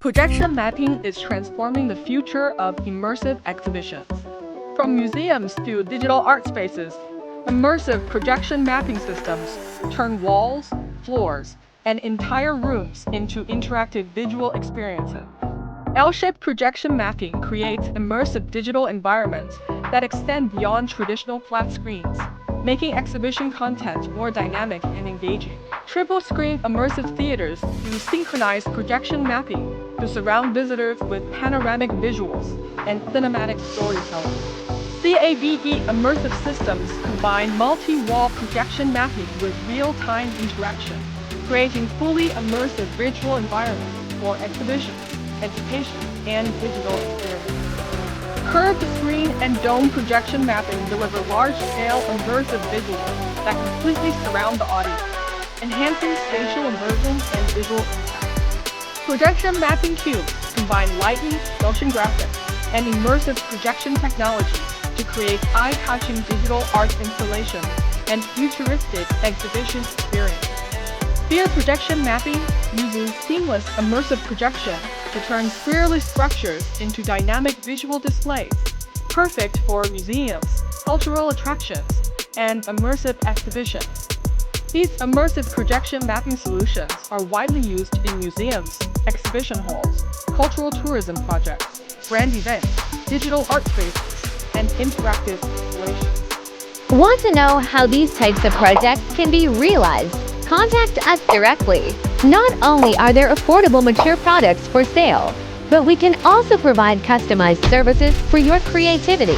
Projection mapping is transforming the future of immersive exhibitions. From museums to digital art spaces, immersive projection mapping systems turn walls, floors, and entire rooms into interactive visual experiences. L-shaped projection mapping creates immersive digital environments that extend beyond traditional flat screens, making exhibition content more dynamic and engaging. Triple-screen immersive theaters use synchronized projection mapping to surround visitors with panoramic visuals and cinematic storytelling. CAVE immersive systems combine multi-wall projection mapping with real-time interaction, creating fully immersive virtual environments for exhibitions, education, and digital experiences. Curved screen and dome projection mapping deliver large-scale immersive visuals that completely surround the audience, enhancing spatial immersion and visual impact. Projection mapping cubes combine lighting, motion graphics, and immersive projection technology to create eye-catching digital art installations and futuristic exhibition experiences. Sphere projection mapping uses seamless immersive projection to turn sphereless structures into dynamic visual displays, perfect for museums, cultural attractions, and immersive exhibitions. These immersive projection mapping solutions are widely used in museums, exhibition halls, cultural tourism projects, brand events, digital art spaces, and interactive installations. Want to know how these types of projects can be realized? Contact us directly. Not only are there affordable mature products for sale, but we can also provide customized services for your creativity.